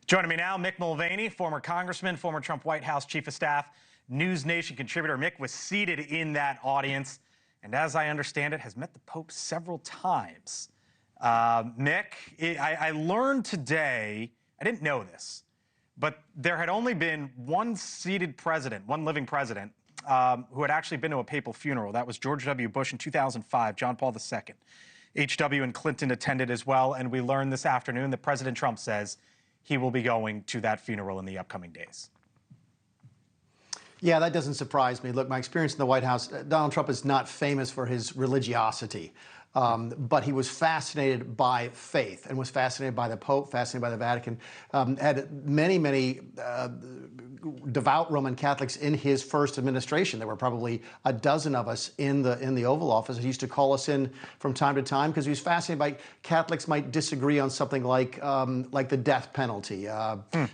Joining me now, Mick Mulvaney, former congressman, former Trump White House chief of staff, NewsNation contributor. Mick was seated in that audience, and as I understand it, has met the Pope several times. Mick, I learned today, I didn't know this, but there had only been one seated president, one living president, who had actually been to a papal funeral. That was George W. Bush in 2005, John Paul II. H.W. and Clinton attended as well, and we learned this afternoon that President Trump says he will be going to that funeral in the upcoming days. Yeah, that doesn't surprise me. Look, my experience in the White House, Donald Trump is not famous for his religiosity, but he was fascinated by faith and was fascinated by the Pope, fascinated by the Vatican, had many devout Roman Catholics in his first administration. There were probably a dozen of us in the Oval Office. He used to call us in from time to time because he was fascinated by Catholics might disagree on something like the death penalty.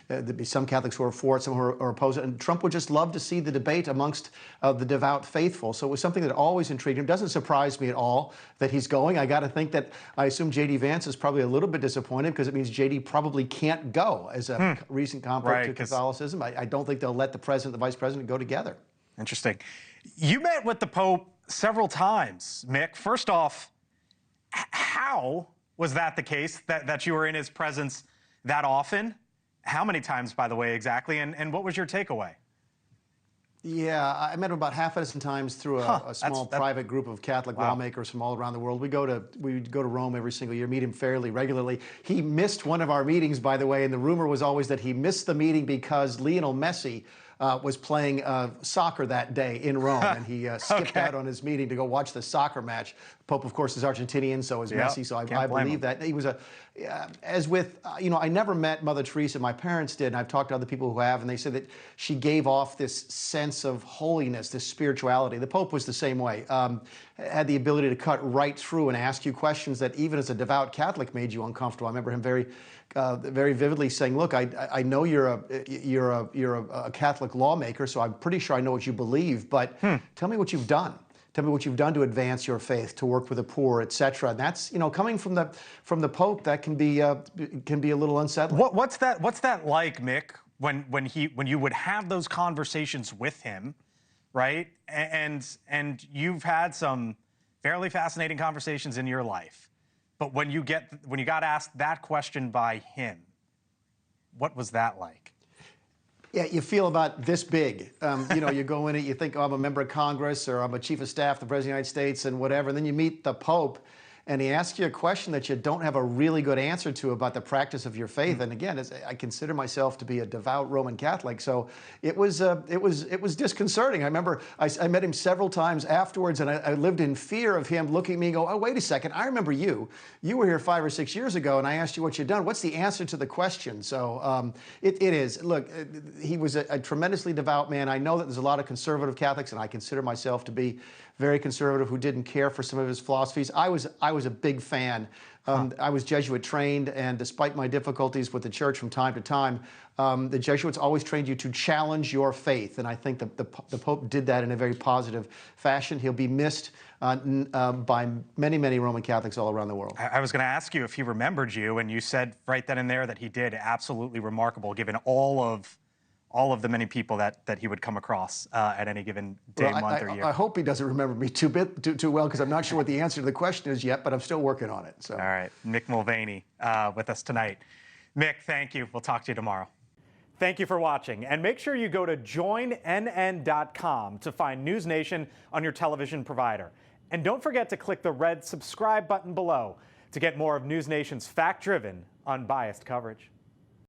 There'd be some Catholics who are for it, some who are opposed it, and Trump would just love to see the debate amongst the devout faithful. So it was something that always intrigued him. It doesn't surprise me at all that he's going. I got to think that I assume J.D. Vance is probably a little bit disappointed because it means J.D. probably can't go as a recent convert to Catholicism. I don't think they'll let the president, the vice president go together. Interesting. You met with the Pope several times, Mick. First off, how was that the case, that you were in his presence that often? How many times, by the way, exactly? And what was your takeaway? Yeah, I met him about half a dozen times through a small private group of Catholic lawmakers from all around the world. We go to Rome every single year, meet him fairly regularly. He missed one of our meetings, by the way, and the rumor was always that he missed the meeting because Lionel Messi was playing soccer that day in Rome, and he skipped out on his meeting to go watch the soccer match. Pope, of course, is Argentinian, so is Messi, so I believe that. He was as with, I never met Mother Teresa. My parents did, and I've talked to other people who have, and they said that she gave off this sense of holiness, this spirituality. The Pope was the same way. Had the ability to cut right through and ask you questions that even as a devout Catholic made you uncomfortable. I remember him very vividly saying, "Look, I know you're a Catholic lawmaker, so I'm pretty sure I know what you believe, but tell me what you've done. Tell me what you've done to advance your faith, to work with the poor, etc." And that's, coming from the Pope, that can be a little unsettling. What's that like, Mick, when you would have those conversations with him, right? And you've had some fairly fascinating conversations in your life. But when you got asked that question by him, what was that like? Yeah, you feel about this big. You go in it, you think, oh, I'm a member of Congress, or I'm a chief of staff, the President of the United States, and whatever. And then you meet the Pope, and he asks you a question that you don't have a really good answer to about the practice of your faith. And again, I consider myself to be a devout Roman Catholic, so it was disconcerting. I remember I met him several times afterwards, and I lived in fear of him looking at me and go, "Oh, wait a second, I remember you. You were here 5 or 6 years ago, and I asked you what you'd done. What's the answer to the question?" So it is. Look, he was a tremendously devout man. I know that there's a lot of conservative Catholics, and I consider myself to be very conservative, who didn't care for some of his philosophies. I was a big fan. I was Jesuit trained, and despite my difficulties with the church from time to time, the Jesuits always trained you to challenge your faith, and I think the Pope did that in a very positive fashion. He'll be missed by many Roman Catholics all around the world. I was going to ask you if he remembered you, and you said right then and there that he did. Absolutely remarkable, given all of the many people that he would come across at any given day, month, or year. I hope he doesn't remember me too well, because I'm not sure what the answer to the question is yet, but I'm still working on it. So. All right, Mick Mulvaney with us tonight. Mick, thank you. We'll talk to you tomorrow. Thank you for watching, and make sure you go to joinnn.com to find NewsNation on your television provider. And don't forget to click the red subscribe button below to get more of NewsNation's fact-driven, unbiased coverage.